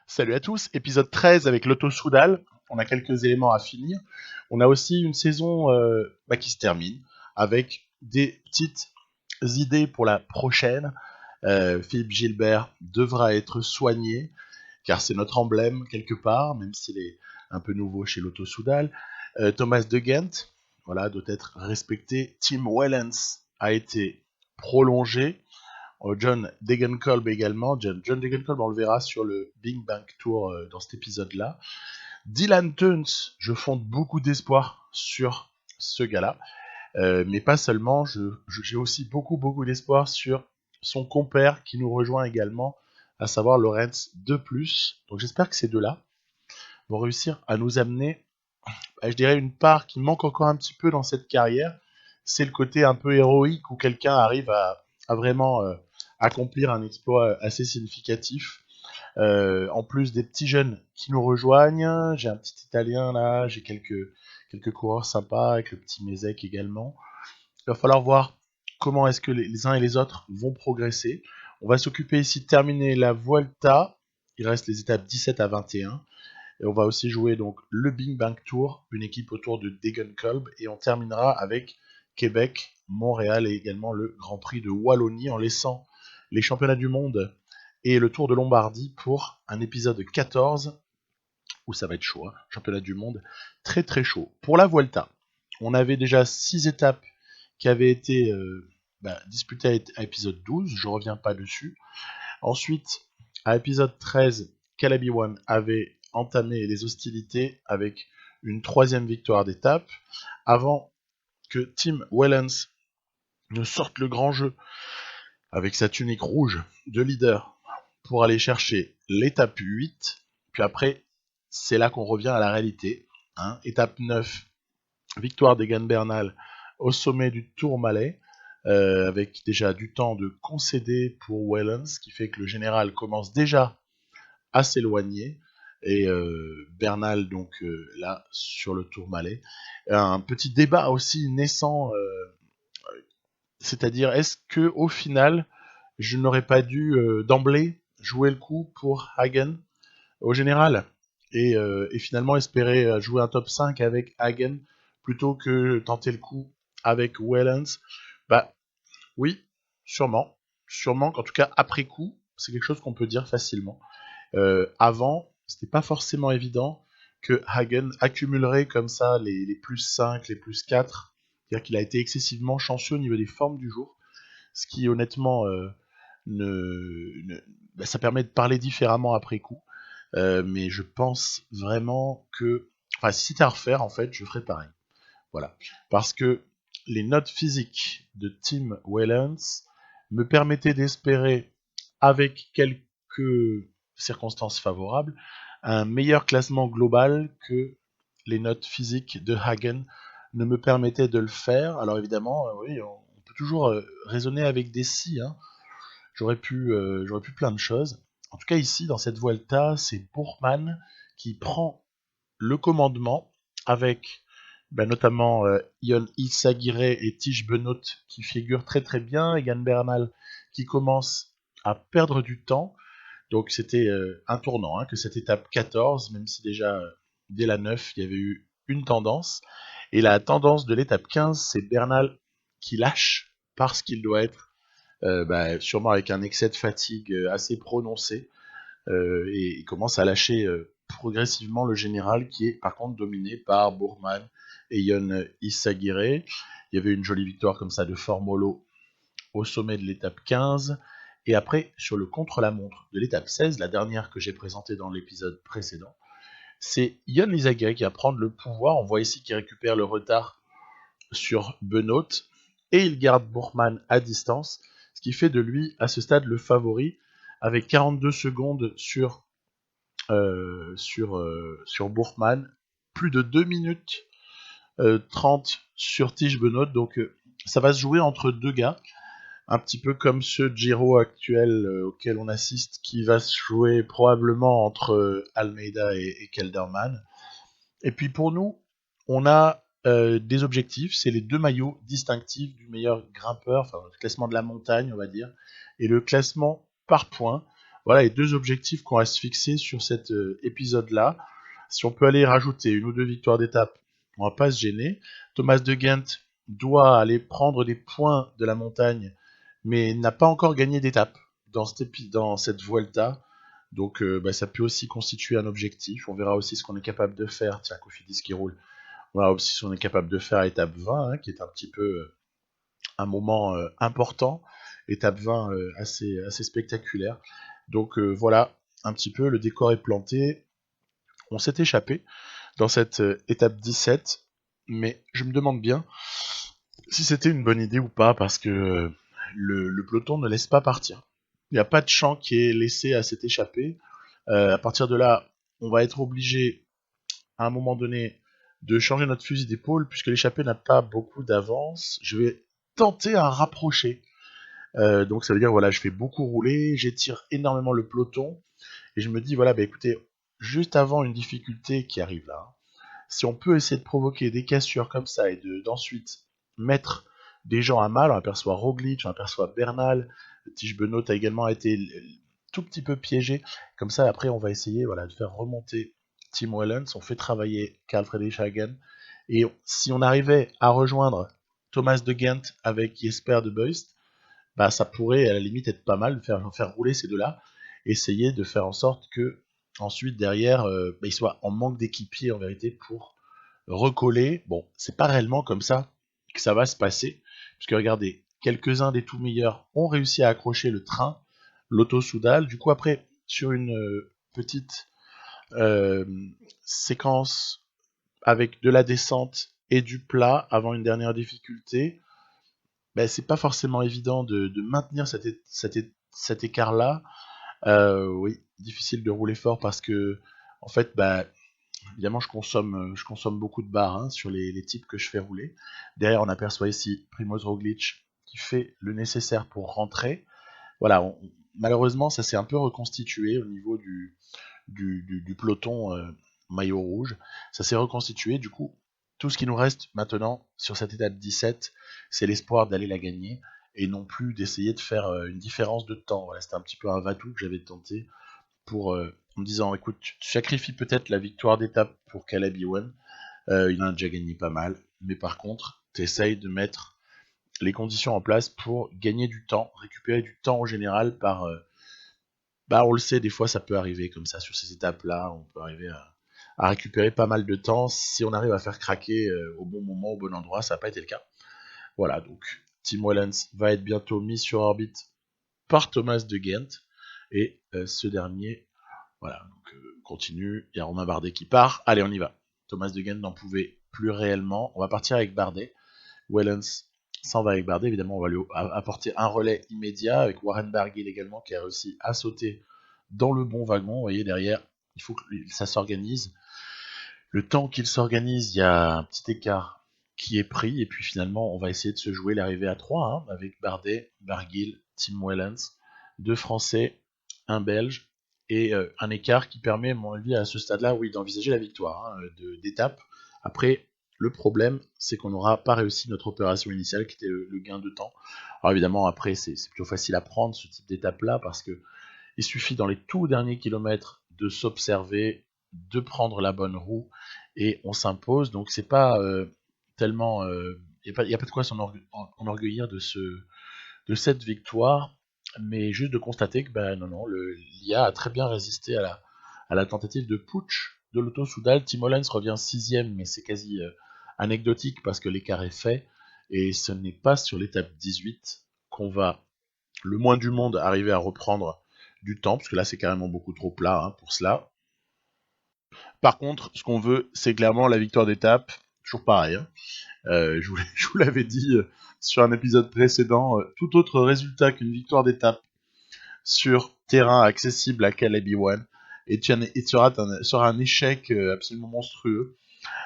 Salut à tous, épisode 13 avec Lotto Soudal. On a quelques éléments à finir. On a aussi une saison qui se termine avec des petites idées pour la prochaine. Philippe Gilbert devra être soigné car c'est notre emblème quelque part, même s'il est un peu nouveau chez Lotto Soudal. Thomas De Gent, voilà, doit être respecté. Tim Wellens a été prolongé. John Degenkolb également. John Degenkolb, on le verra sur le Big Bang Tour dans cet épisode-là. Dylan Tuns, je fonde beaucoup d'espoir sur ce gars-là. Mais pas seulement, j'ai aussi beaucoup d'espoir sur son compère qui nous rejoint également, à savoir Lorenz de plus. Donc j'espère que ces deux-là vont réussir à nous amener, je dirais, une part qui manque encore un petit peu dans cette carrière. C'est le côté un peu héroïque où quelqu'un arrive à vraiment accomplir un exploit assez significatif. En plus des petits jeunes qui nous rejoignent, j'ai un petit Italien là, j'ai quelques coureurs sympas avec le petit Mézec également. Il va falloir voir comment est-ce que les uns et les autres vont progresser. On va s'occuper ici de terminer la Vuelta. Il reste les étapes 17 à 21. Et on va aussi jouer donc le Big Bang Tour, une équipe autour de Degenkolb. Et on terminera avec Québec, Montréal et également le Grand Prix de Wallonie en laissant les championnats du monde et le Tour de Lombardie pour un épisode 14 où ça va être chaud, hein. Championnat du monde très chaud. Pour la Vuelta, on avait déjà 6 étapes qui avaient été disputées à épisode 12, je reviens pas dessus. Ensuite, à épisode 13, Calabi One avait entamé les hostilités avec une 3e victoire d'étape, avant que Tim Wellens ne sorte le grand jeu avec sa tunique rouge de leader pour aller chercher l'étape 8, puis après, c'est là qu'on revient à la réalité. Hein. Étape 9, victoire d'Egan Bernal au sommet du Tourmalet, avec déjà du temps de concéder pour Wellens, ce qui fait que le général commence déjà à s'éloigner, et Bernal donc là sur le Tourmalet. Un petit débat aussi naissant, c'est-à-dire est-ce que au final je n'aurais pas dû d'emblée jouer le coup pour Hagen au général et finalement espérer jouer un top 5 avec Hagen plutôt que tenter le coup avec Wellens. Bah oui, sûrement qu'en tout cas après coup, c'est quelque chose qu'on peut dire facilement. Avant, c'était pas forcément évident que Hagen accumulerait comme ça les plus 5, les plus 4. C'est-à-dire qu'il a été excessivement chanceux au niveau des formes du jour, ce qui honnêtement ça permet de parler différemment après coup. Mais je pense vraiment que, enfin, si c'était à refaire, en fait, je ferais pareil. Voilà, parce que les notes physiques de Tim Wellens me permettaient d'espérer, avec quelques circonstances favorables, un meilleur classement global que les notes physiques de Hagen ne me permettaient de le faire. Alors évidemment, oui, on peut toujours raisonner avec des si, hein. J'aurais pu plein de choses. En tout cas, ici, dans cette Vuelta, c'est Bourman qui prend le commandement avec notamment Ion Issaguirre et Tige Benoît qui figurent très bien, Egan Bernal qui commence à perdre du temps. Donc c'était un tournant, hein, que cette étape 14, même si déjà dès la 9, il y avait eu une tendance. Et la tendance de l'étape 15, c'est Bernal qui lâche parce qu'il doit être sûrement avec un excès de fatigue assez prononcé, et il commence à lâcher progressivement le général qui est par contre dominé par Bourman et Ion Issaguirre. Il y avait une jolie victoire comme ça de Formolo au sommet de l'étape 15. Et après, sur le contre-la-montre de l'étape 16, la dernière que j'ai présentée dans l'épisode précédent, c'est Ion Issaguirre qui va prendre le pouvoir. On voit ici qu'il récupère le retard sur Benoît et il garde Bourman à distance, ce qui fait de lui à ce stade le favori avec 42 secondes sur Bourman, plus de 2 minutes 30 sur Tige Benoît, donc ça va se jouer entre deux gars, un petit peu comme ce Giro actuel auquel on assiste, qui va se jouer probablement entre Almeida et Kelderman. Et puis pour nous, on a des objectifs, c'est les 2 maillots distinctifs du meilleur grimpeur, enfin le classement de la montagne on va dire, et le classement par points. Voilà les 2 objectifs qu'on va se fixer sur cet épisode-là. Si on peut aller rajouter 1 ou 2 victoires d'étape, on va pas se gêner. Thomas de Ghent doit aller prendre des points de la montagne, mais n'a pas encore gagné d'étape dans cette Vuelta. Donc ça peut aussi constituer un objectif. On verra aussi ce qu'on est capable de faire. Tiens, Cofidis qui roule. On verra aussi ce qu'on est capable de faire à étape 20, qui est un petit peu un moment important. Étape 20 assez spectaculaire. Donc voilà, un petit peu, le décor est planté. On s'est échappé dans cette étape 17, mais je me demande bien si c'était une bonne idée ou pas, parce que le peloton ne laisse pas partir. Il n'y a pas de champ qui est laissé à cette échappée. À partir de là, on va être obligé, à un moment donné, de changer notre fusil d'épaule, puisque l'échappée n'a pas beaucoup d'avance. Je vais tenter un rapproché. Donc ça veut dire, voilà, je fais beaucoup rouler, j'étire énormément le peloton, et je me dis, voilà, écoutez, juste avant une difficulté qui arrive là, si on peut essayer de provoquer des cassures comme ça et d'ensuite mettre des gens à mal, on aperçoit Roglic, on aperçoit Bernal, Tige Benoît a également été tout petit peu piégé, comme ça après on va essayer de faire remonter Tim Wellens, on fait travailler Karl Friedrich Hagen, et si on arrivait à rejoindre Thomas de Ghent avec Jesper de Beust, ça pourrait à la limite être pas mal de faire rouler ces deux-là, essayer de faire en sorte que ensuite derrière ils soient en manque d'équipiers en vérité pour recoller. Bon, c'est pas réellement comme ça que ça va se passer, puisque regardez, quelques-uns des tout meilleurs ont réussi à accrocher le train, l'Auto Soudal. Du coup après, sur une petite séquence avec de la descente et du plat avant une dernière difficulté, c'est pas forcément évident de maintenir cet écart-là. Oui, difficile de rouler fort parce que, en fait, évidemment, je consomme beaucoup de barres sur les types que je fais rouler. Derrière, on aperçoit ici Primoz Roglic qui fait le nécessaire pour rentrer. Voilà, malheureusement, ça s'est un peu reconstitué au niveau du peloton maillot rouge. Ça s'est reconstitué, du coup, tout ce qui nous reste maintenant sur cette étape 17, c'est l'espoir d'aller la gagner et non plus d'essayer de faire une différence de temps. Voilà, c'était un petit peu un va-tout que j'avais tenté pour en me disant, écoute, tu sacrifies peut-être la victoire d'étape pour Caleb Ewan, il en a déjà gagné pas mal, mais par contre, tu essayes de mettre les conditions en place pour gagner du temps, récupérer du temps en général par... on le sait, des fois ça peut arriver comme ça sur ces étapes-là, on peut arriver à récupérer pas mal de temps si on arrive à faire craquer au bon moment, au bon endroit. Ça n'a pas été le cas. Voilà, donc Tim Wellens va être bientôt mis sur orbite par Thomas de Ghent, et ce dernier, voilà, donc continue. Il y a Romain Bardet qui part. Allez, on y va. Thomas de Ghent n'en pouvait plus réellement. On va partir avec Bardet. Wellens s'en va avec Bardet. Évidemment, on va lui apporter un relais immédiat avec Warren Barguil également qui a réussi à sauter dans le bon wagon. Vous voyez, derrière, il faut que ça s'organise. Le temps qu'il s'organise, il y a un petit écart qui est pris, et puis finalement, on va essayer de se jouer l'arrivée à 3, avec Bardet, Barguil, Tim Wellens, 2 Français, un Belge, et un écart qui permet, à mon avis, à ce stade-là, oui, d'envisager la victoire d'étape. Après, le problème, c'est qu'on n'aura pas réussi notre opération initiale, qui était le gain de temps. Alors évidemment, après, c'est plutôt facile à prendre, ce type d'étape-là, parce que il suffit dans les tout derniers kilomètres de s'observer, de prendre la bonne roue, et on s'impose. Donc c'est pas tellement... Il n'y a pas de quoi s'enorgueillir de cette victoire, mais juste de constater que non, l'IA a très bien résisté à la tentative de putsch de l'Auto Soudal. Tim Wellens revient 6ème, mais c'est quasi anecdotique parce que l'écart est fait, et ce n'est pas sur l'étape 18 qu'on va le moins du monde arriver à reprendre du temps, parce que là c'est carrément beaucoup trop plat pour cela. Par contre, ce qu'on veut, c'est clairement la victoire d'étape, toujours pareil. Je vous l'avais dit sur un épisode précédent, tout autre résultat qu'une victoire d'étape sur terrain accessible à Caleb Ewan sera un échec absolument monstrueux.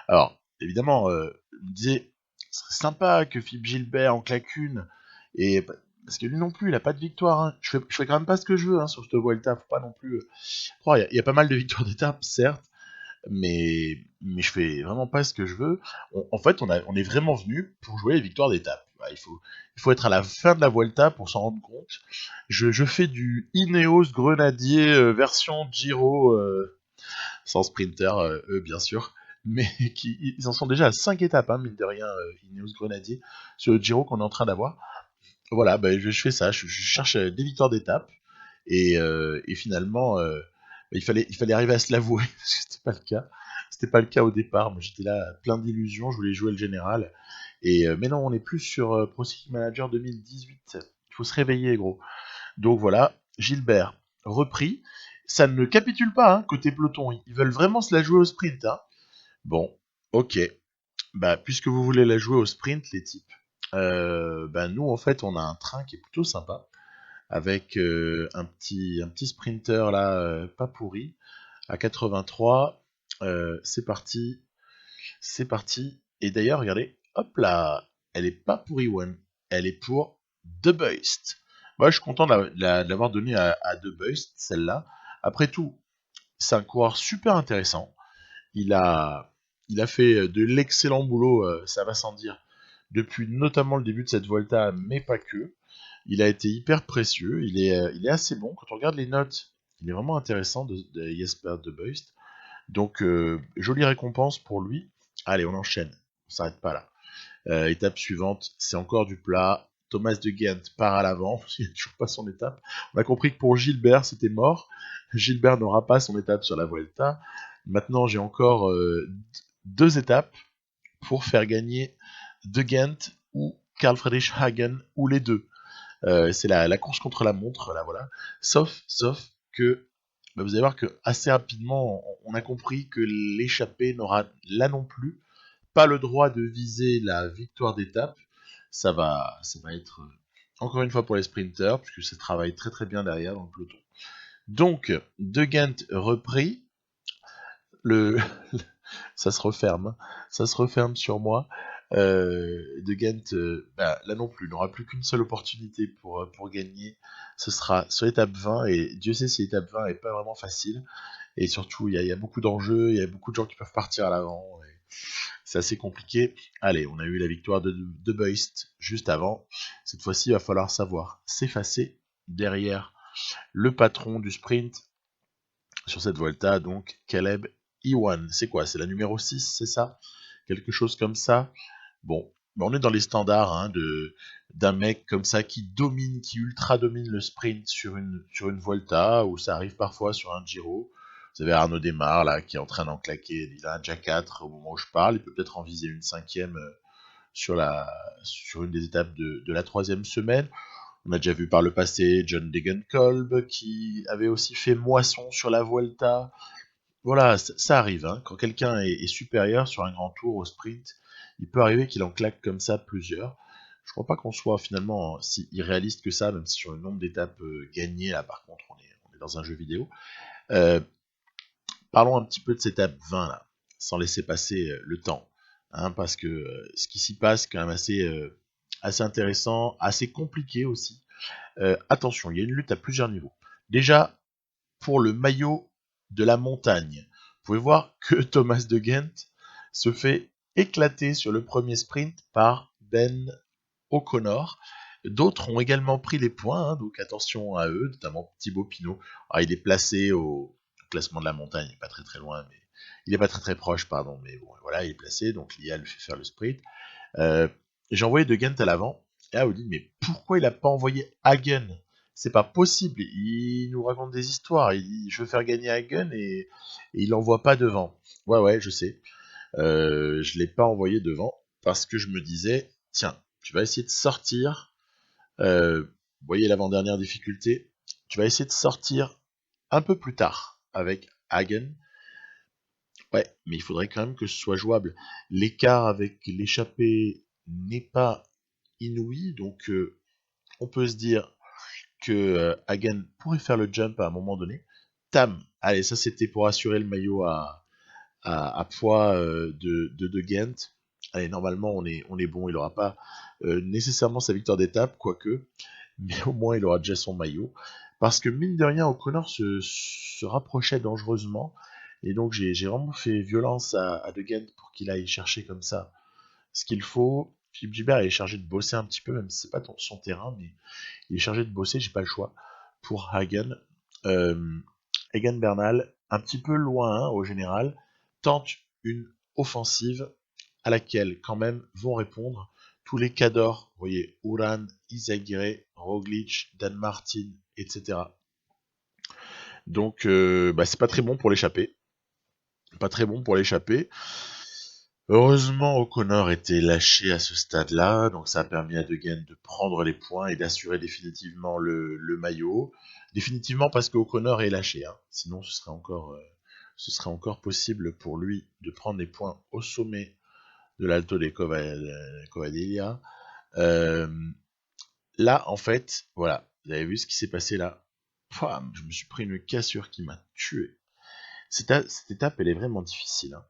Alors, évidemment, je me disais, ce serait sympa que Philippe Gilbert en claque une, et parce que lui non plus, il a pas de victoire. Je fais quand même pas ce que je veux sur cette Vuelta, faut pas non plus croire. Il y a pas mal de victoires d'étape, certes, mais je fais vraiment pas ce que je veux. En fait, on est vraiment venu pour jouer les victoires d'étape. bah, il faut être à la fin de la Vuelta pour s'en rendre compte. Je fais du Ineos Grenadier version Giro, sans sprinter, eux bien sûr, mais ils en sont déjà à 5 étapes, hein, mine de rien, Ineos Grenadier, sur le Giro qu'on est en train d'avoir. Voilà, bah, je fais ça, je cherche des victoires d'étape, et finalement, il fallait arriver à se l'avouer, parce que c'était pas le cas. C'était pas le cas au départ, moi j'étais là plein d'illusions, je voulais jouer le général. Mais non, on est plus sur Pro Cycling Manager 2018. Il faut se réveiller, gros. Donc voilà, Gilbert repris. Ça ne capitule pas, hein, côté peloton. Ils veulent vraiment se la jouer au sprint. Hein. Bon, ok. Bah, puisque vous voulez la jouer au sprint, les types, bah, nous, en fait, on a un train qui est plutôt sympa. Avec un petit sprinter là, pas pourri, à 83. C'est parti. C'est parti. Et d'ailleurs, regardez, hop là, elle est pas pour Iwan, elle est pour The Beast. Moi, je suis content de l'avoir donné à The Beast, celle-là. Après tout, c'est un coureur super intéressant. Il a, il a fait de l'excellent boulot, ça va sans dire, depuis notamment le début de cette Volta, mais pas que. Il a été hyper précieux, il est assez bon. Quand on regarde les notes, il est vraiment intéressant de Jesper De Beust. Donc, jolie récompense pour lui. Allez, on enchaîne. On s'arrête pas là. Étape suivante, c'est encore du plat. Thomas de Ghent part à l'avant, parce qu'il n'a toujours pas son étape. On a compris que pour Gilbert, c'était mort. Gilbert n'aura pas son étape sur la Vuelta. Maintenant, j'ai encore 2 étapes pour faire gagner De Ghent ou Karl Friedrich Hagen, ou les deux. C'est la course contre la montre, là, voilà. Sauf que bah, vous allez voir que assez rapidement, on a compris que l'échappée n'aura là non plus pas le droit de viser la victoire d'étape. Ça va être encore une fois pour les sprinters, puisque ça travaille très très bien derrière dans le peloton. Donc, De Ghent repris. Le... ça se referme. Hein. Ça se referme sur moi. De Ghent, bah, là non plus, n'aura plus qu'une seule opportunité pour gagner. Ce sera sur l'étape 20, et Dieu sait si l'étape 20 est pas vraiment facile. Et surtout, il y a beaucoup d'enjeux, il y a beaucoup de gens qui peuvent partir à l'avant. C'est assez compliqué. Allez, on a eu la victoire de Beust juste avant. Cette fois-ci, il va falloir savoir s'effacer derrière le patron du sprint sur cette Volta, donc Caleb Ewan. C'est quoi? C'est la numéro 6, c'est ça? Quelque chose comme ça. Bon, on est dans les standards hein, d'un mec comme ça qui domine, qui ultra domine le sprint sur une Volta, ou ça arrive parfois sur un Giro. Vous avez Arnaud Desmar là qui est en train d'en claquer, il a un déjà 4 au moment où je parle, il peut peut-être en viser une 5e sur une des étapes de la 3e semaine. On a déjà vu par le passé John Degenkolb qui avait aussi fait moisson sur la Vuelta. Voilà, ça arrive. Hein. Quand quelqu'un est supérieur sur un grand tour au sprint, il peut arriver qu'il en claque comme ça plusieurs. Je crois pas qu'on soit finalement si irréaliste que ça, même si sur le nombre d'étapes gagnées, là par contre on est dans un jeu vidéo. Euh, Parlons un petit peu de cette étape 20 là, sans laisser passer le temps. Hein, parce que ce qui s'y passe est quand même assez intéressant, assez compliqué aussi. Attention, il y a une lutte à plusieurs niveaux. Déjà, pour le maillot de la montagne, vous pouvez voir que Thomas de Ghent se fait éclater sur le premier sprint par Ben O'Connor. D'autres ont également pris les points, hein, donc attention à eux, notamment Thibaut Pinot. Alors, il est placé au classement de la montagne, il n'est pas très très loin, mais il n'est pas très très proche, pardon, mais bon, voilà, il est placé, donc l'IA lui fait faire le sprint. J'ai envoyé De Ghent à l'avant, et là, vous dites, mais pourquoi il n'a pas envoyé Hagen? C'est pas possible, il nous raconte des histoires, il dit, je veux faire gagner Hagen, et il l'envoie pas devant. Ouais, je sais. Je l'ai pas envoyé devant, parce que je me disais, tiens, tu vas essayer de sortir, vous voyez l'avant-dernière difficulté, tu vas essayer de sortir un peu plus tard avec Hagen. Ouais, mais il faudrait quand même que ce soit jouable. L'écart avec l'échappée n'est pas inouï, donc on peut se dire que Hagen pourrait faire le jump à un moment donné. Tam, allez, ça c'était pour assurer le maillot à poids de Ghent. Allez, normalement on est bon, il n'aura pas nécessairement sa victoire d'étape, quoique, mais au moins il aura déjà son maillot. Parce que mine de rien, O'Connor se rapprochait dangereusement, et donc j'ai vraiment fait violence à De Ghent pour qu'il aille chercher comme ça ce qu'il faut. Philippe Gilbert est chargé de bosser un petit peu, même si c'est pas son terrain, mais il est chargé de bosser, j'ai pas le choix, pour Hagen. Egan Bernal, un petit peu loin au général, tente une offensive à laquelle quand même vont répondre tous les cadors, vous voyez, Uran, Izaguirre, Roglic, Dan Martin, etc. Donc c'est pas très bon pour l'échapper. Pas très bon pour l'échapper. Heureusement, O'Connor était lâché à ce stade-là, donc ça a permis à De Gendt de prendre les points et d'assurer définitivement le maillot. Définitivement parce qu'O'Connor est lâché, hein. Sinon ce serait encore possible pour lui de prendre les points au sommet de l'Alto de Covadonga. Là, en fait, voilà, vous avez vu ce qui s'est passé là. Pam, je me suis pris une cassure qui m'a tué. Cette étape, elle est vraiment difficile, hein.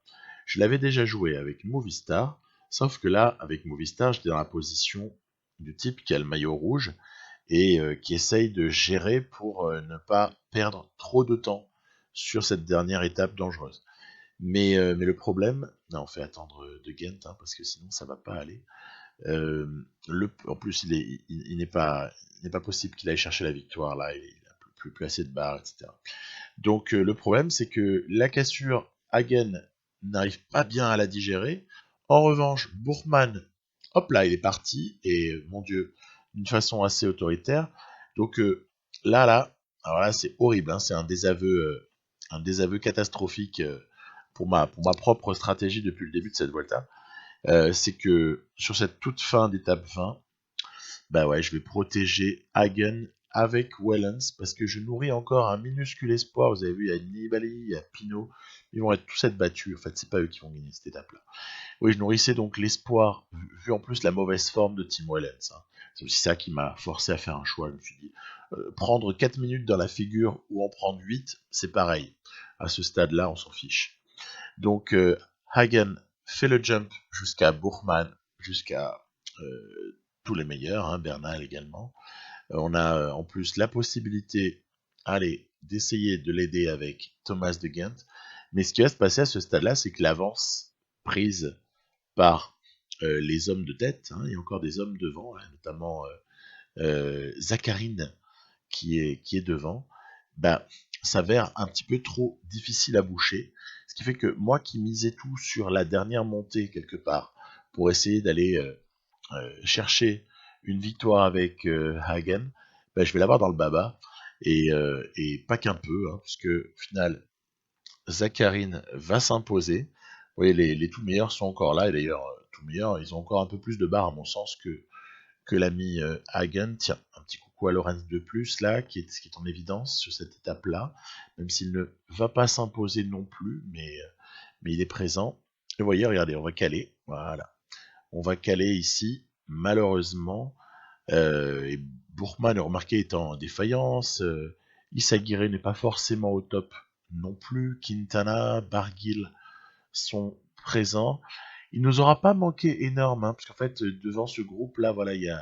Je l'avais déjà joué avec Movistar, sauf que là, avec Movistar, j'étais dans la position du type qui a le maillot rouge et qui essaye de gérer pour ne pas perdre trop de temps sur cette dernière étape dangereuse. Mais le problème, non, on fait attendre De Gendt, hein, parce que sinon ça va pas aller. En plus, il n'est pas possible qu'il aille chercher la victoire là, il n'a plus assez de barres, etc. Donc le problème, c'est que la cassure, Hagen n'arrive pas bien à la digérer. En revanche, Bourgman, hop là, il est parti, et mon Dieu, d'une façon assez autoritaire. Donc alors là, c'est horrible, hein, c'est un désaveu catastrophique pour ma propre stratégie depuis le début de cette Volta. C'est que sur cette toute fin d'étape 20, bah ouais, je vais protéger Hagen avec Wellens parce que je nourris encore un minuscule espoir. Vous avez vu, il y a Nibali, il y a Pinot, ils vont tous être battus. En fait, c'est pas eux qui vont gagner cette étape-là. Oui, je nourrissais donc l'espoir, vu en plus la mauvaise forme de Tim Wellens, hein. C'est aussi ça qui m'a forcé à faire un choix. Je me suis dit, prendre 4 minutes dans la figure ou en prendre 8, c'est pareil. À ce stade-là, on s'en fiche. Donc, Hagen fait le jump jusqu'à Bourgman, jusqu'à tous les meilleurs, hein, Bernal également. On a en plus la possibilité, allez, d'essayer de l'aider avec Thomas De Gendt. Mais ce qui va se passer à ce stade-là, c'est que l'avance prise par les hommes de tête, hein, il y a encore des hommes devant, hein, notamment Zakharine qui est devant, bah, s'avère un petit peu trop difficile à boucher. Ce qui fait que moi qui misais tout sur la dernière montée quelque part, pour essayer d'aller chercher une victoire avec Hagen, bah, je vais l'avoir dans le baba. Et pas qu'un peu, hein, puisque au final, Zakharine va s'imposer. Vous voyez, les tout meilleurs sont encore là, et d'ailleurs, tout meilleurs, ils ont encore un peu plus de barres, à mon sens, que l'ami Hagen. Tiens, un petit coucou à Lorenz de plus, là, qui est en évidence sur cette étape-là, même s'il ne va pas s'imposer non plus, mais il est présent. Et vous voyez, regardez, on va caler, voilà. On va caler ici, malheureusement, et Bourgman, remarqué, est en défaillance. Izaguirre n'est pas forcément au top non plus. Quintana, Barguil sont présents. Il nous aura pas manqué énorme, hein, parce qu'en fait, devant ce groupe-là, voilà, il y a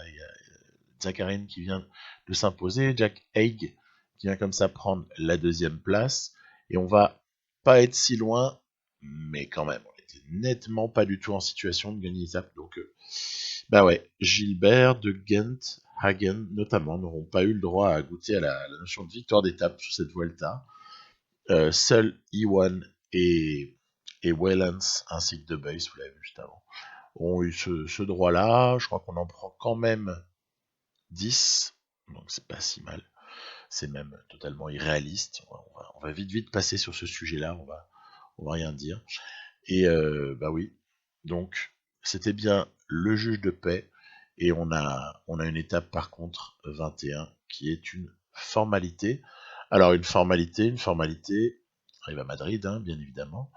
Zakharine qui vient de s'imposer, Jack Haig qui vient comme ça prendre la deuxième place, et on va pas être si loin, mais quand même, on était nettement pas du tout en situation de gagner l'étape, donc bah ouais, Gilbert, De Gendt, Hagen notamment n'auront pas eu le droit à goûter à la notion de victoire d'étape sur cette Vuelta. Seuls Iwan et Wellens ainsi que De Buys, vous l'avez vu juste avant, ont eu ce droit-là. Je crois qu'on en prend quand même 10, donc c'est pas si mal. C'est même totalement irréaliste. On va vite passer sur ce sujet-là, on va rien dire. Et bah oui, donc c'était bien le juge de paix, et on a une étape par contre 21 qui est une formalité. Alors une formalité, arrive à Madrid, hein, bien évidemment.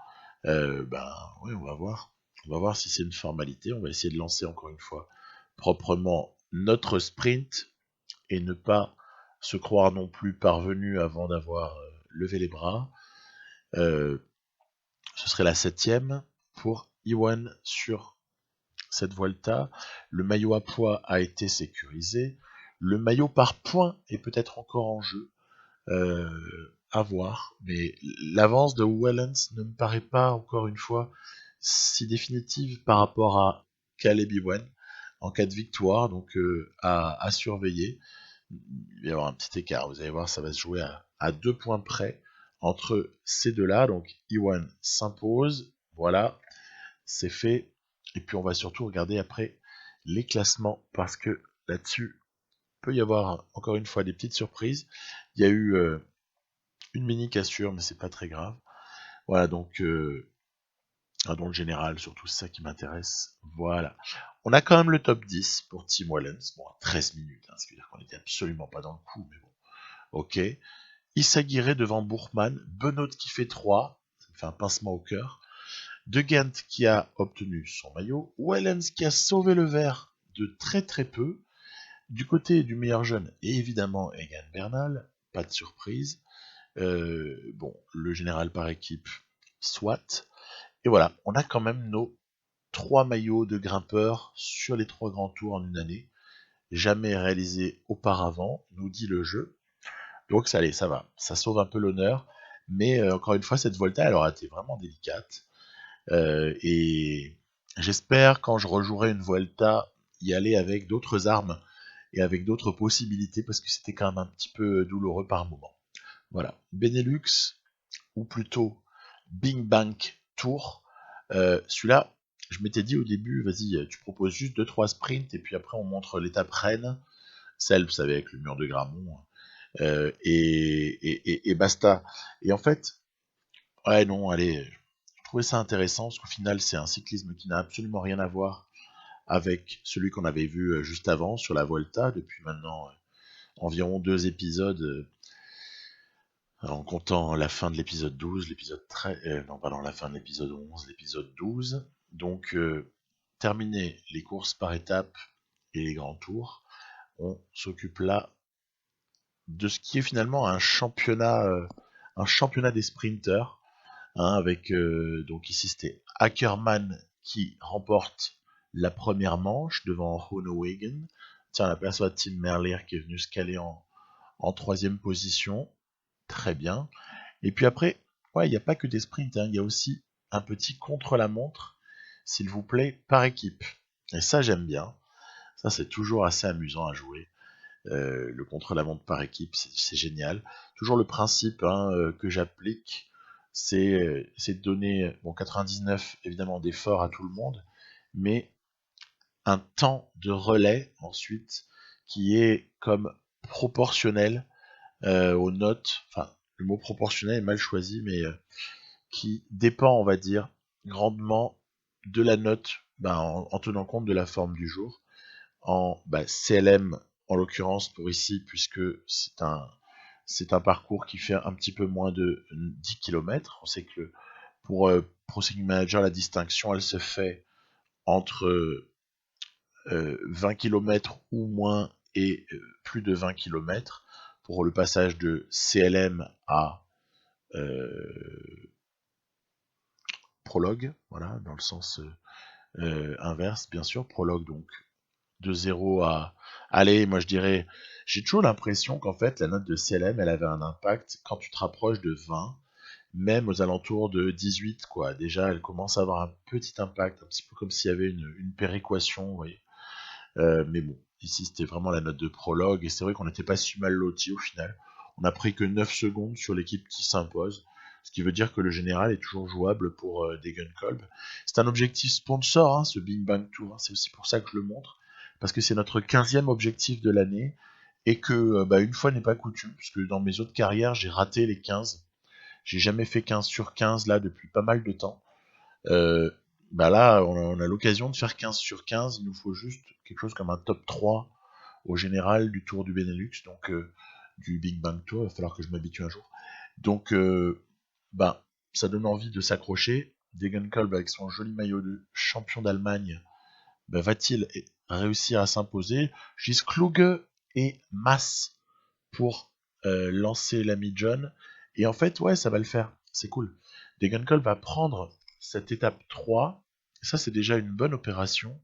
Oui, on va voir si c'est une formalité. On va essayer de lancer encore une fois proprement notre sprint et ne pas se croire non plus parvenu avant d'avoir levé les bras. Ce serait la 7e pour Iwan sur cette Vuelta. Le maillot à poids a été sécurisé. Le maillot par points est peut-être encore en jeu. À voir. Mais l'avance de Wellens ne me paraît pas, encore une fois, si définitive par rapport à Caleb Ewan. en cas de victoire, donc à surveiller. Il va y avoir un petit écart, vous allez voir, ça va se jouer à 2 points près entre ces deux-là. Donc Iwan s'impose, voilà, c'est fait. Et puis on va surtout regarder après les classements, parce que là-dessus, peut y avoir encore une fois des petites surprises. Il y a eu une mini cassure, mais c'est pas très grave. Voilà, donc dans le général, surtout c'est ça qui m'intéresse. Voilà. On a quand même le top 10 pour Tim Wallens. Bon, 13 minutes, hein, ce qui veut dire qu'on n'était absolument pas dans le coup, mais bon. Ok. Issa Guiré devant Bourgman. Benoît qui fait 3. Ça me fait un pincement au cœur. De Ghent qui a obtenu son maillot. Wallens qui a sauvé le vert de très très peu. Du côté du meilleur jeune, et évidemment Egan Bernal, pas de surprise. Bon, le général par équipe, soit. Et voilà, on a quand même nos 3 maillots de grimpeurs sur les 3 grands tours en une année. Jamais réalisé auparavant, nous dit le jeu. Donc ça allait, ça va, ça sauve un peu l'honneur. Mais encore une fois, cette Volta, elle aura été vraiment délicate. Et j'espère, quand je rejouerai une Volta, y aller avec d'autres armes et avec d'autres possibilités, parce que c'était quand même un petit peu douloureux par moment. Voilà. Benelux, ou plutôt Bing Bang Tour. Celui-là, je m'étais dit au début, vas-y, tu proposes juste 2-3 sprints, et puis après on montre l'étape reine, celle, vous savez, avec le mur de Grammont, et basta. Et en fait, ouais, non, allez, je trouvais ça intéressant, parce qu'au final, c'est un cyclisme qui n'a absolument rien à voir avec celui qu'on avait vu juste avant sur la Volta, depuis maintenant environ 2 épisodes, en comptant la fin de l'épisode 12, l'épisode 13, non, pardon, la fin de l'épisode 11, l'épisode 12. Donc, terminer les courses par étapes et les grands tours, on s'occupe là de ce qui est finalement un championnat des sprinters, hein, avec donc ici c'était Ackermann qui remporte la première manche devant Honowagen. Tiens, on aperçoit Tim Merlier qui est venu se caler en 3ème position. Très bien. Et puis après, ouais, il n'y a pas que des sprints, hein, il y a aussi un petit contre-la-montre, s'il vous plaît, par équipe. Et ça, j'aime bien. Ça, c'est toujours assez amusant à jouer. Le contre-la-montre par équipe, c'est génial. Toujours le principe, hein, que j'applique, c'est de donner, bon, 99 évidemment d'efforts à tout le monde, mais un temps de relais ensuite qui est comme proportionnel aux notes. Enfin, le mot proportionnel est mal choisi, mais qui dépend, on va dire, grandement de la note, en tenant compte de la forme du jour. En CLM, en l'occurrence pour ici, puisque c'est un parcours qui fait un petit peu moins de 10 km. On sait que pour Pro Cycling Manager, la distinction, elle se fait entre 20 km ou moins et plus de 20 km pour le passage de CLM à prologue, voilà, dans le sens inverse, bien sûr. Prologue, donc de 0 à... Allez, moi je dirais... J'ai toujours l'impression qu'en fait, la note de CLM, elle avait un impact quand tu te rapproches de 20, même aux alentours de 18, quoi. Déjà, elle commence à avoir un petit impact, un petit peu comme s'il y avait une péréquation, vous voyez. Mais bon, ici, c'était vraiment la note de prologue, et c'est vrai qu'on n'était pas si mal lotis au final. On a pris que 9 secondes sur l'équipe qui s'impose, ce qui veut dire que le général est toujours jouable pour Degenkolb. C'est un objectif sponsor, hein, ce Bing Bang Tour, hein, c'est aussi pour ça que je le montre, parce que c'est notre 15e objectif de l'année, et que une fois n'est pas coutume, puisque dans mes autres carrières, j'ai raté les 15. J'ai jamais fait 15 sur 15 là depuis pas mal de temps. Là, on a l'occasion de faire 15 sur 15, il nous faut juste quelque chose comme un top 3 au général du Tour du Benelux, donc du Big Bang Tour, il va falloir que je m'habitue un jour. Donc, ça donne envie de s'accrocher. Degenkolb, avec son joli maillot de champion d'Allemagne, va-t-il réussir à s'imposer? Gis Kluge et Mass pour lancer l'ami John. Et en fait, ouais, ça va le faire. C'est cool. Degenkolb va prendre cette étape 3. Ça, c'est déjà une bonne opération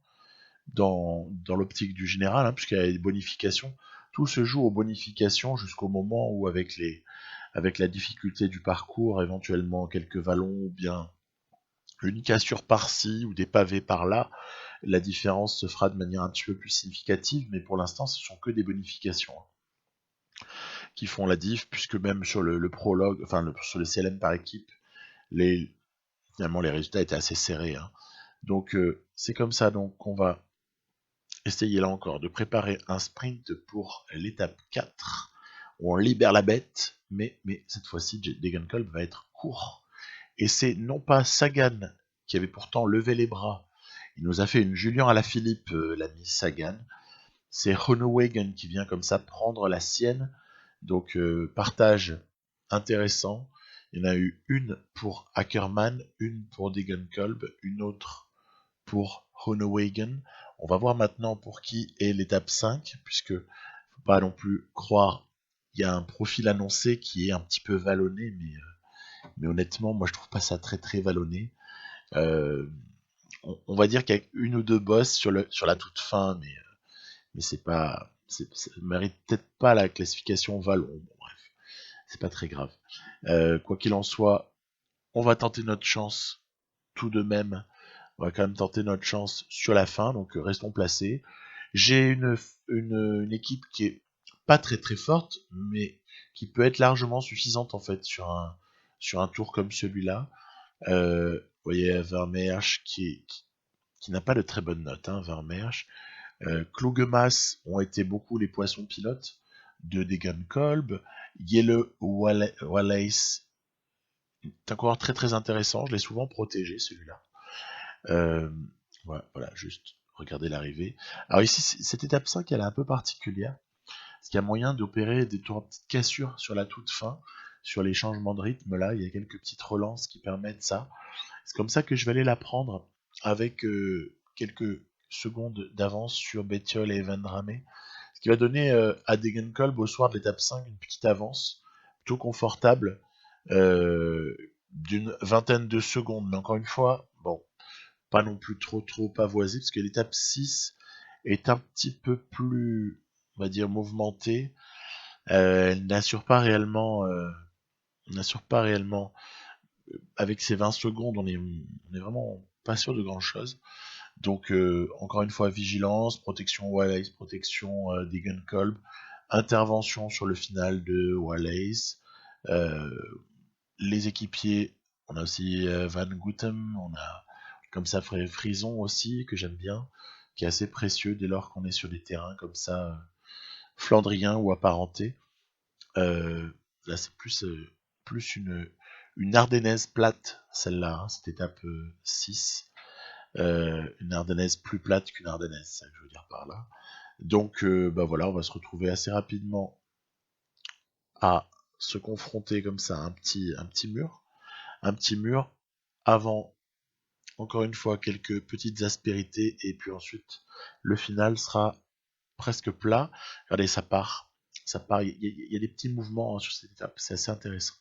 dans l'optique du général, hein, puisqu'il y a des bonifications. Tout se joue aux bonifications jusqu'au moment où, avec la difficulté du parcours, éventuellement quelques vallons ou bien une cassure par-ci ou des pavés par-là, la différence se fera de manière un petit peu plus significative, mais pour l'instant, ce sont que des bonifications qui font la diff, puisque même sur le prologue, sur le CLM par équipe, finalement les résultats étaient assez serrés. Donc c'est comme ça, donc on va essayer là encore de préparer un sprint pour l'étape 4, où on libère la bête, mais cette fois-ci, Degenkolb va être court. Et c'est non pas Sagan qui avait pourtant levé les bras, il nous a fait une Julien à la Philippe, l'ami Sagan, c'est Groenewegen qui vient comme ça prendre la sienne, donc partage intéressant. Il y en a eu une pour Ackermann, une pour Degenkolb, une autre pour Groenewegen. On va voir maintenant pour qui est l'étape 5, puisque faut pas non plus croire, il y a un profil annoncé qui est un petit peu vallonné, mais honnêtement, moi je trouve pas ça très très vallonné. On va dire qu'il y a une ou deux bosses sur la toute fin, mais ça mérite peut-être pas la classification vallon. Bon, bref, c'est pas très grave. Quoi qu'il en soit, on va tenter notre chance tout de même. On va quand même tenter notre chance sur la fin, donc restons placés. J'ai une équipe qui est pas très très forte, mais qui peut être largement suffisante en fait sur un tour comme celui-là. Vous voyez Vermeersch qui n'a pas de très bonne note, Vermeersch. Klugemas ont été beaucoup les poissons pilotes de Degenkolb. Jelle Wallace est un coureur très très intéressant, je l'ai souvent protégé celui-là. Voilà, juste regardez l'arrivée. Alors ici, cette étape 5, elle est un peu particulière, parce qu'il y a moyen d'opérer des tours de petites cassures sur la toute fin, sur les changements de rythme, là, il y a quelques petites relances qui permettent ça. C'est comme ça que je vais aller la prendre, avec quelques secondes d'avance sur Bettiol et Vendrame, ce qui va donner à Degenkolb au soir de l'étape 5 une petite avance, plutôt confortable, d'une vingtaine de secondes, mais encore une fois, bon, pas non plus trop pavoisé, parce que l'étape 6 est un petit peu plus, on va dire, mouvementée. Elle n'assure pas réellement, avec ces 20 secondes, on est vraiment pas sûr de grand chose. Donc, encore une fois, vigilance, protection Wallace, protection Degenkolb, intervention sur le final de Wallace, les équipiers, on a aussi Van Gutem, on a comme ça Frison aussi, que j'aime bien, qui est assez précieux dès lors qu'on est sur des terrains comme ça, flandriens ou apparentés. Là, c'est plus une ardennaise plate, celle-là, cette étape 6. Une ardennaise plus plate qu'une ardennaise, c'est ça que je veux dire par là. Donc, voilà, on va se retrouver assez rapidement à se confronter comme ça à un petit mur avant, encore une fois, quelques petites aspérités, et puis ensuite, le final sera presque plat. Regardez, ça part, il y a des petits mouvements sur cette étape, c'est assez intéressant.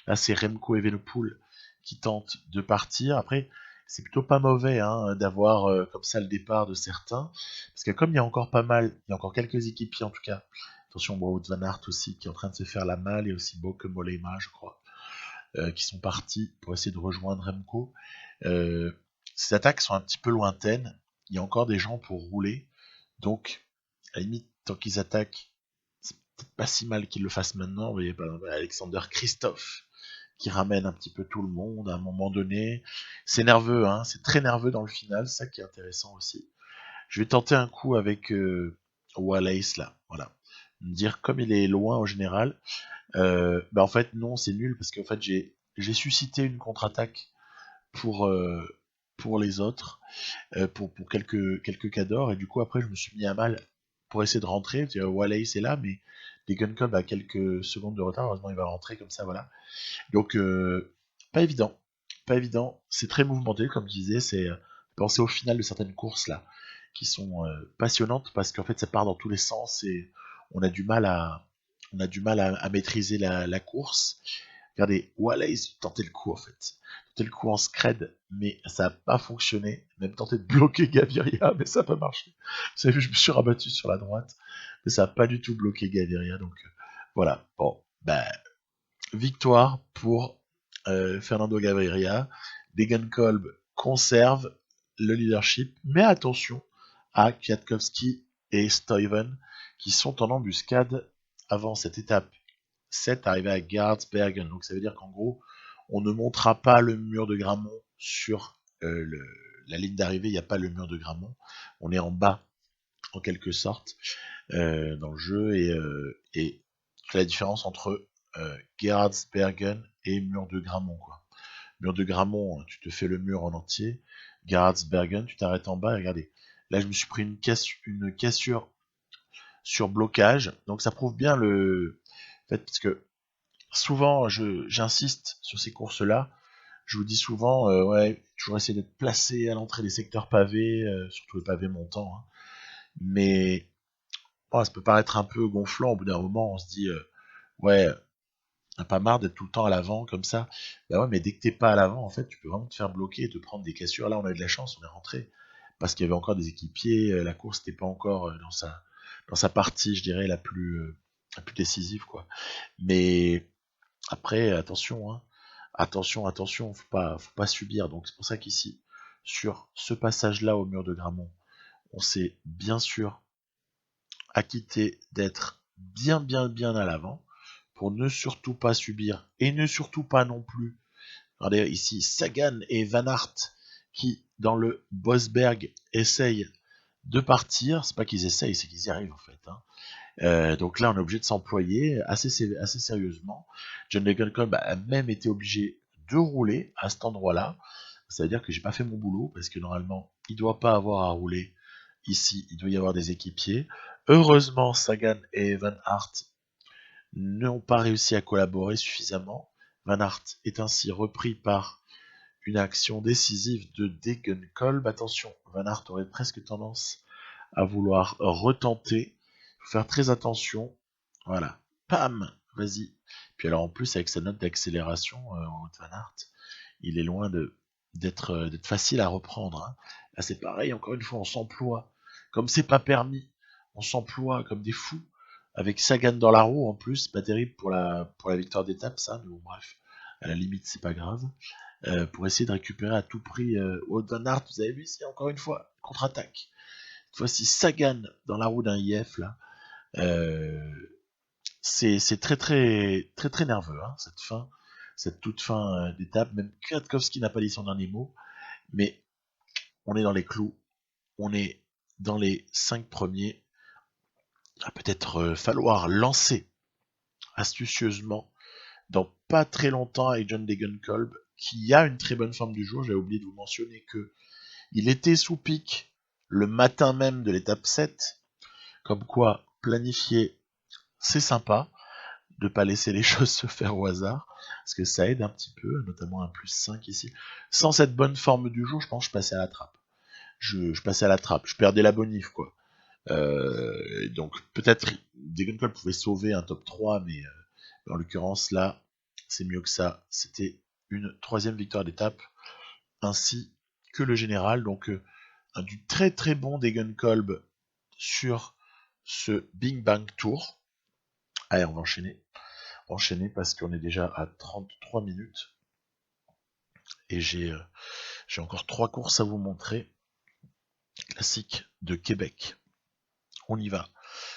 Là, c'est Remco Evenepoel qui tente de partir. Après, c'est plutôt pas mauvais d'avoir comme ça le départ de certains, parce que comme il y a encore quelques équipiers en tout cas. Attention, Wout van Aert aussi qui est en train de se faire la malle, et aussi Bauke Mollema, je crois, qui sont partis pour essayer de rejoindre Remco. Ces attaques sont un petit peu lointaines, il y a encore des gens pour rouler, donc à la limite, tant qu'ils attaquent, c'est peut-être pas si mal qu'ils le fassent maintenant. Vous voyez, par exemple, Alexander Christophe qui ramène un petit peu tout le monde à un moment donné. C'est nerveux, c'est très nerveux dans le final, ça qui est intéressant aussi. Je vais tenter un coup avec Wallace là, voilà. Me dire comme il est loin en général, en fait non, c'est nul, parce qu'en fait j'ai suscité une contre-attaque pour les autres, pour quelques cadors, et du coup après je me suis mis à mal pour essayer de rentrer. Wallace est là, mais Degenkolb a quelques secondes de retard, heureusement il va rentrer comme ça, voilà. Donc pas évident, c'est très mouvementé comme je disais, c'est penser au final de certaines courses là, qui sont passionnantes, parce qu'en fait ça part dans tous les sens, et on a du mal à maîtriser la course. Regardez, Wallace tentait le coup en fait. Tentait le coup en scred, mais ça n'a pas fonctionné. Même tenté de bloquer Gaviria, mais ça n'a pas marché. Vous savez, je me suis rabattu sur la droite, mais ça n'a pas du tout bloqué Gaviria. Donc voilà. Bon, victoire pour Fernando Gaviria. Degenkolb conserve le leadership, mais attention à Kwiatkowski et Stuyven qui sont en embuscade avant cette étape 7 arrivée à Gärdsbergen. Donc ça veut dire qu'en gros, on ne montera pas le mur de Grammont sur la ligne d'arrivée, il n'y a pas le mur de Grammont. On est en bas, en quelque sorte, dans le jeu, et la différence entre Gärdsbergen et mur de Grammont, quoi. Mur de Grammont, tu te fais le mur en entier. Gärdsbergen, tu t'arrêtes en bas, et regardez. Là, je me suis pris une cassure sur blocage, donc ça prouve bien le fait, parce que souvent, j'insiste sur ces courses-là. Je vous dis souvent, ouais, toujours essayer d'être placé à l'entrée des secteurs pavés, surtout les pavés montants. Hein. Mais bon, ça peut paraître un peu gonflant. Au bout d'un moment, on se dit, ouais, on n'a pas marre d'être tout le temps à l'avant comme ça. Bah ouais, mais dès que t'es pas à l'avant, en fait, tu peux vraiment te faire bloquer et te prendre des cassures. Là, on a eu de la chance, on est rentré parce qu'il y avait encore des équipiers. La course n'était pas encore dans sa partie, je dirais, la plus décisive, quoi. Mais après, attention, hein. Attention, faut pas subir. Donc c'est pour ça qu'ici, sur ce passage-là au mur de Grammont, on s'est bien sûr acquitté d'être bien à l'avant pour ne surtout pas subir et ne surtout pas non plus. Regardez ici Sagan et Van Aert qui, dans le Bosberg, essayent de partir. C'est pas qu'ils essayent, c'est qu'ils y arrivent en fait. Hein. Donc là, on est obligé de s'employer assez sérieusement. John Degenkolb a même été obligé de rouler à cet endroit-là. Ça veut dire que j'ai pas fait mon boulot parce que normalement, il doit pas avoir à rouler ici. Il doit y avoir des équipiers. Heureusement, Sagan et Van Aert n'ont pas réussi à collaborer suffisamment. Van Aert est ainsi repris par une action décisive de Degenkolb. Attention, Van Aert aurait presque tendance à vouloir retenter. Faut faire très attention. Voilà. Pam, vas-y. Puis alors en plus avec sa note d'accélération, Van Aert, il est loin d'être facile à reprendre. Hein. Là c'est pareil, encore une fois, on s'emploie. Comme c'est pas permis, on s'emploie comme des fous. Avec Sagan dans la roue en plus, pas terrible pour la victoire d'étape, ça, mais bon, bref, à la limite c'est pas grave. Pour essayer de récupérer à tout prix Van Aert, vous avez vu, c'est encore une fois contre-attaque. Cette fois-ci Sagan dans la roue d'un IF là. C'est très nerveux hein, cette toute fin d'étape. Même Kwiatkowski n'a pas dit son dernier mot, mais on est dans les clous, on est dans les 5 premiers. Il va peut-être falloir lancer astucieusement dans pas très longtemps avec John Degenkolb, qui a une très bonne forme du jour. J'avais oublié de vous mentionner que il était sous pic le matin même de l'étape 7, comme quoi planifier c'est sympa de pas laisser les choses se faire au hasard, parce que ça aide un petit peu, notamment un plus 5 ici. Sans cette bonne forme du jour, je pense que je passais à la trappe. Je passais à la trappe, je perdais la bonif, quoi. Donc peut-être Degenkolb pouvait sauver un top 3, mais en l'occurrence là, c'est mieux que ça. C'était une 3e victoire d'étape, ainsi que le général. Donc du très bon Degenkolb sur ce Bing Bang Tour. Allez, on va enchaîner parce qu'on est déjà à 33 minutes et j'ai encore 3 courses à vous montrer. Classique de Québec. On y va.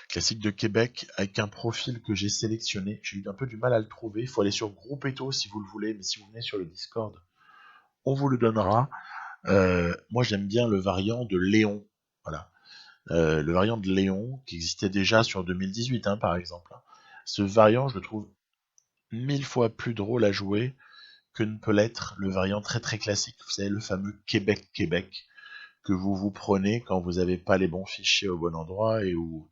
Classique de Québec avec un profil que j'ai sélectionné. J'ai eu un peu du mal à le trouver. Il faut aller sur Groupeto si vous le voulez, mais si vous venez sur le Discord, on vous le donnera. Moi, j'aime bien le variant de Léon. Voilà. Le variant de Léon qui existait déjà sur 2018, hein, par exemple. Ce variant, je le trouve 1000 fois plus drôle à jouer que ne peut l'être le variant très classique. Vous savez, le fameux Québec que vous prenez quand vous n'avez pas les bons fichiers au bon endroit et où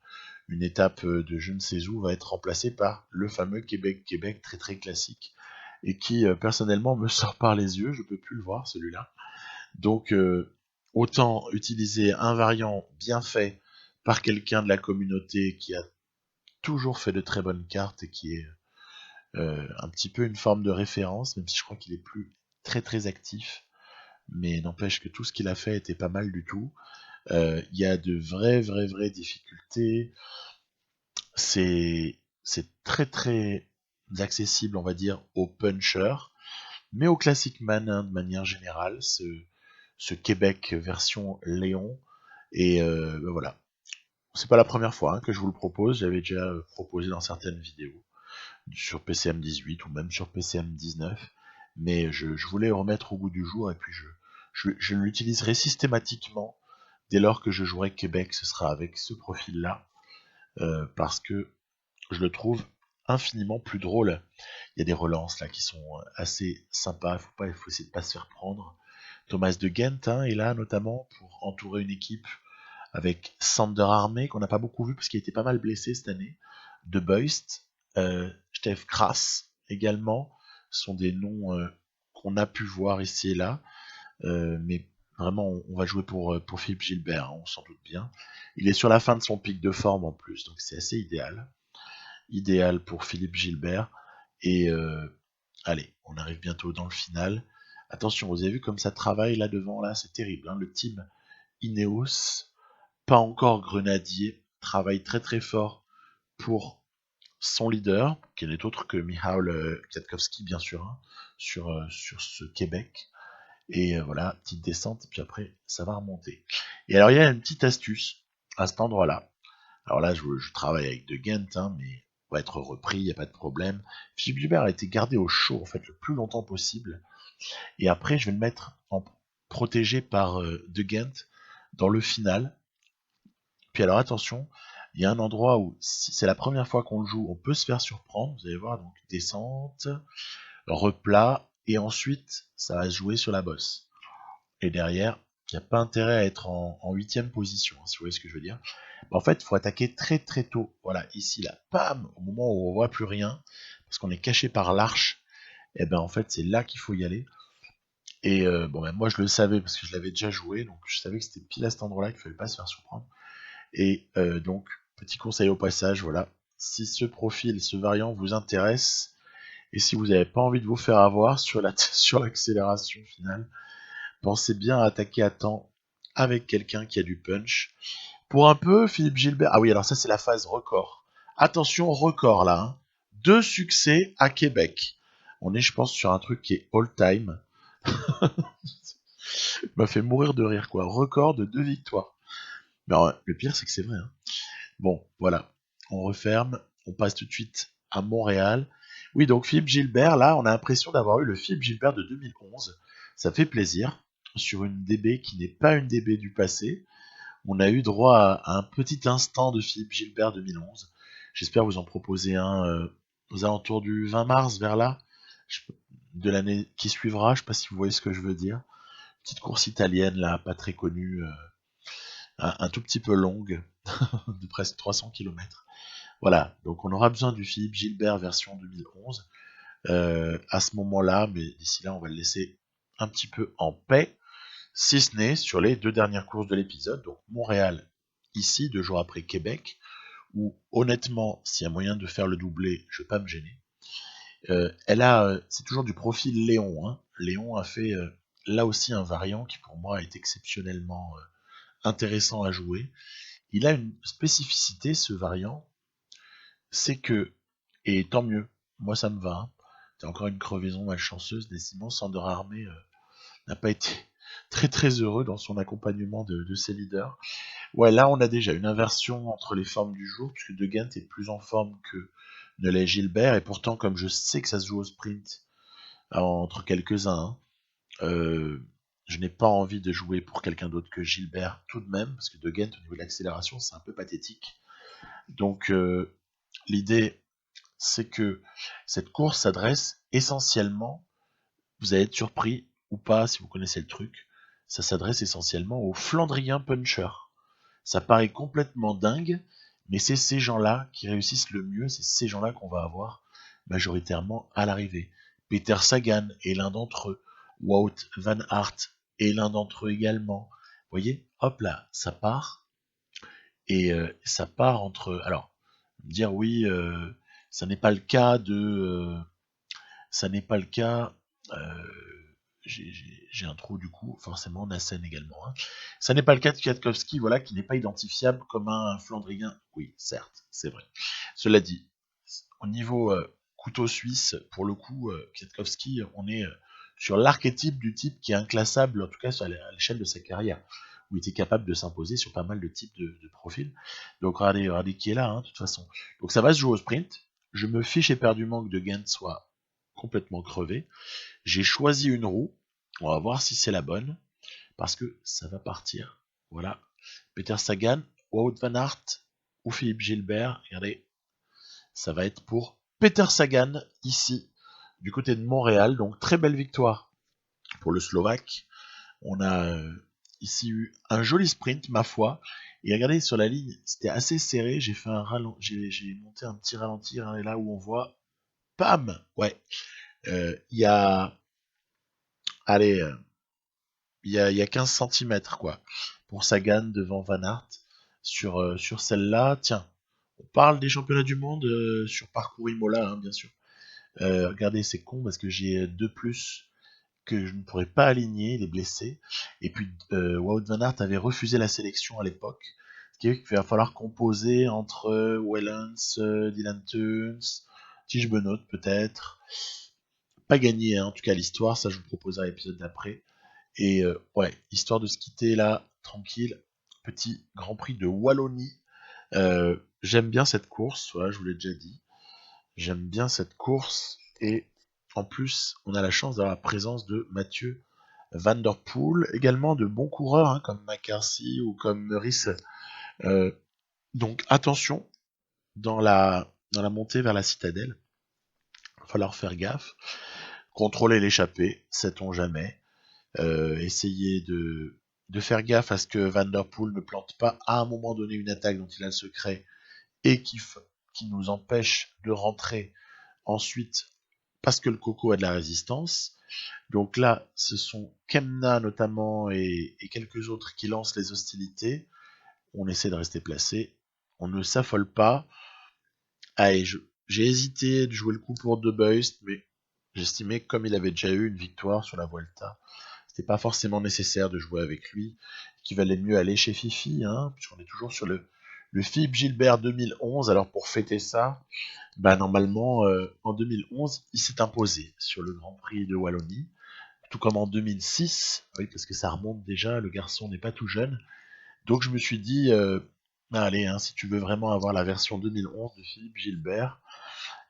une étape de je ne sais où va être remplacée par le fameux Québec très classique et qui personnellement me sort par les yeux. Je peux plus le voir celui-là. Donc autant utiliser un variant bien fait par quelqu'un de la communauté qui a toujours fait de très bonnes cartes et qui est un petit peu une forme de référence, même si je crois qu'il est plus très actif, mais n'empêche que tout ce qu'il a fait était pas mal du tout. Il y a de vraies difficultés. C'est très accessible, on va dire, aux punchers, mais aux classic man de manière générale. ce Québec version Léon. Et ben voilà. C'est pas la première fois que je vous le propose. J'avais déjà proposé dans certaines vidéos sur PCM 18 ou même sur PCM 19. Mais je voulais remettre au goût du jour et puis je l'utiliserai systématiquement dès lors que je jouerai Québec. Ce sera avec ce profil-là parce que je le trouve infiniment plus drôle. Il y a des relances là qui sont assez sympas. Il faut essayer de pas se faire prendre. Thomas de Ghent est là notamment pour entourer une équipe avec Sander Armé qu'on n'a pas beaucoup vu parce qu'il était pas mal blessé cette année. De Beust, Steph Kras également sont des noms qu'on a pu voir ici et là. Mais vraiment, on va jouer pour Philippe Gilbert, on s'en doute bien. Il est sur la fin de son pic de forme en plus, donc c'est assez idéal. Idéal pour Philippe Gilbert. Et allez, on arrive bientôt dans le final. Attention, vous avez vu comme ça travaille là devant, là, c'est terrible. Le team Ineos, pas encore grenadier, travaille très très fort pour son leader, qui n'est autre que Michał Kwiatkowski, bien sûr, sur ce Québec. Et voilà, petite descente, puis après, ça va remonter. Et alors, il y a une petite astuce à cet endroit-là. Alors là, je travaille avec De Ghent, mais on va être repris, il n'y a pas de problème. Philippe Gilbert a été gardé au chaud, en fait, le plus longtemps possible. Et après, je vais le mettre en protégé par De Ghent dans le final. Puis alors, attention, il y a un endroit où, si c'est la première fois qu'on le joue, on peut se faire surprendre. Vous allez voir, donc descente, replat, et ensuite, ça va se jouer sur la bosse. Et derrière, il n'y a pas intérêt à être en 8ème position, si vous voyez ce que je veux dire. En fait, il faut attaquer très très tôt. Voilà, ici, là, bam, au moment où on voit plus rien, parce qu'on est caché par l'arche, et ben en fait, c'est là qu'il faut y aller. Et bon, ben, moi, je le savais parce que je l'avais déjà joué, donc je savais que c'était pile à cet endroit-là qu'il fallait pas se faire surprendre. Et donc, petit conseil au passage, voilà, si ce profil, ce variant vous intéresse, et si vous n'avez pas envie de vous faire avoir sur l'accélération finale, pensez bien à attaquer à temps avec quelqu'un qui a du punch. Pour un peu, Philippe Gilbert... Ah oui, alors ça c'est la phase record. Attention, record là. 2 succès à Québec. On est, je pense, sur un truc qui est all-time. m'a fait mourir de rire, quoi. Record de 2 victoires. Mais alors, le pire, c'est que c'est vrai. Bon, voilà. On referme. On passe tout de suite à Montréal. Oui, donc Philippe Gilbert, là, on a l'impression d'avoir eu le Philippe Gilbert de 2011. Ça fait plaisir. Sur une DB qui n'est pas une DB du passé. On a eu droit à un petit instant de Philippe Gilbert 2011. J'espère vous en proposer un aux alentours du 20 mars, vers là, de l'année qui suivra. Je sais pas si vous voyez ce que je veux dire. Petite course italienne, là, pas très connue, un tout petit peu longue, de presque 300 km. Voilà, donc on aura besoin du Philippe Gilbert version 2011 à ce moment-là, mais d'ici là, on va le laisser un petit peu en paix, si ce n'est sur les 2 dernières courses de l'épisode, donc Montréal, ici, 2 jours après Québec, où honnêtement, s'il y a moyen de faire le doublé, je ne vais pas me gêner. C'est toujours du profil Léon. Léon a fait là aussi un variant qui pour moi est exceptionnellement intéressant à jouer. Il a une spécificité, ce variant, c'est que, et tant mieux, moi ça me va, c'est encore une crevaison malchanceuse, décidément Sander Armé n'a pas été très très heureux dans son accompagnement de ses leaders. Ouais, là on a déjà une inversion entre les formes du jour, puisque De Ghent est plus en forme que ne l'est Gilbert, et pourtant comme je sais que ça se joue au sprint entre quelques-uns, je n'ai pas envie de jouer pour quelqu'un d'autre que Gilbert tout de même, parce que De Ghent au niveau de l'accélération c'est un peu pathétique. Donc l'idée c'est que cette course s'adresse essentiellement, vous allez être surpris ou pas si vous connaissez le truc, ça s'adresse essentiellement aux Flandriens punchers. Ça paraît complètement dingue, mais c'est ces gens-là qui réussissent le mieux, c'est ces gens-là qu'on va avoir majoritairement à l'arrivée. Peter Sagan est l'un d'entre eux, Wout van Aert est l'un d'entre eux également. Vous voyez, hop là, ça part, et ça part entre... Alors, dire oui, ça n'est pas le cas de... ça n'est pas le cas... j'ai un trou du coup, forcément Nassen également. Ça n'est pas le cas de Kwiatkowski, voilà, qui n'est pas identifiable comme un Flandrien. Oui, certes, c'est vrai. Cela dit, au niveau couteau suisse, pour le coup, Kwiatkowski, on est sur l'archétype du type qui est inclassable, en tout cas à l'échelle de sa carrière, où il était capable de s'imposer sur pas mal de types de profils. Donc regardez qui est là, hein, de toute façon. Donc ça va se jouer au sprint. Je me fiche éperdument que De Gendt soit complètement crevé. J'ai choisi une roue. On va voir si c'est la bonne. Parce que ça va partir. Voilà. Peter Sagan, Wout van Aert ou Philippe Gilbert. Regardez. Ça va être pour Peter Sagan, ici, du côté de Montréal. Donc très belle victoire pour le Slovaque. On a ici eu un joli sprint, ma foi. Et regardez, sur la ligne, c'était assez serré. J'ai fait j'ai monté un petit ralenti. Regardez là où on voit. Pam. Ouais. Il y a... Allez... Il y a 15 cm, quoi, pour Sagan devant Van Aert sur celle-là. Tiens, on parle des championnats du monde sur parcours Imola, hein, bien sûr. Regardez, c'est con parce que j'ai 2 plus que je ne pourrais pas aligner, il est blessé. Et puis, Wout van Aert avait refusé la sélection à l'époque. Ce qui veut qu'il va falloir composer entre Wellens, Dylan Teuns, Tige Benoît peut-être. Pas gagné, hein, en tout cas l'histoire, ça je vous proposerai à l'épisode d'après. Et ouais, histoire de se quitter là, tranquille. Petit Grand Prix de Wallonie. J'aime bien cette course, voilà, je vous l'ai déjà dit. J'aime bien cette course. Et en plus, on a la chance d'avoir la présence de Mathieu Van Der Poel. Également de bons coureurs, hein, comme McCarthy ou comme Meurice. Donc attention, dans la montée vers la citadelle, il va falloir faire gaffe. Contrôler l'échappée, sait-on jamais. Essayer de faire gaffe à ce que Van Der Poel ne plante pas à un moment donné une attaque dont il a le secret et qui nous empêche de rentrer ensuite parce que le coco a de la résistance. Donc là, ce sont Kemna notamment et quelques autres qui lancent les hostilités. On essaie de rester placé. On ne s'affole pas. Allez, j'ai hésité de jouer le coup pour De Beust, mais j'estimais que comme il avait déjà eu une victoire sur la Vuelta, c'était pas forcément nécessaire de jouer avec lui, qu'il valait mieux aller chez Fifi, hein, puisqu'on est toujours sur le Philippe Gilbert 2011. Alors pour fêter ça, bah normalement en 2011 il s'est imposé sur le Grand Prix de Wallonie, tout comme en 2006, oui parce que ça remonte déjà, le garçon n'est pas tout jeune. Donc je me suis dit, allez, hein, si tu veux vraiment avoir la version 2011 de Philippe Gilbert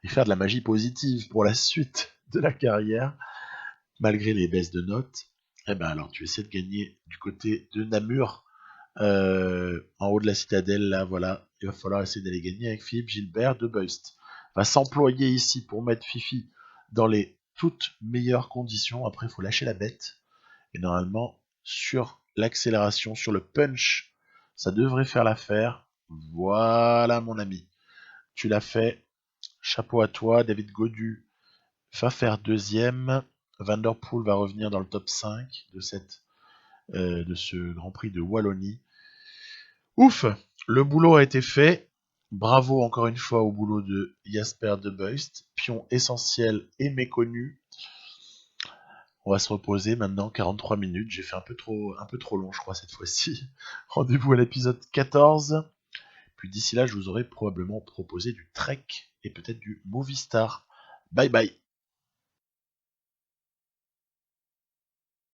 et faire de la magie positive pour la suite de la carrière, malgré les baisses de notes, eh ben alors tu essaies de gagner du côté de Namur, en haut de la citadelle, là, voilà. Il va falloir essayer d'aller gagner avec Philippe Gilbert. De Beust va s'employer ici pour mettre Fifi dans les toutes meilleures conditions. Après, il faut lâcher la bête. Et normalement, sur l'accélération, sur le punch, ça devrait faire l'affaire. Voilà, mon ami. Tu l'as fait. Chapeau à toi. David Gaudu va faire deuxième. Van Der Poel va revenir dans le top 5 de ce Grand Prix de Wallonie. Ouf, le boulot a été fait. Bravo encore une fois au boulot de Jasper De Beust, pion essentiel et méconnu. On va se reposer maintenant, 43 minutes. J'ai fait un peu trop long, je crois, cette fois-ci. Rendez-vous à l'épisode 14. Puis d'ici là, je vous aurai probablement proposé du Trek et peut-être du Movistar. Bye bye.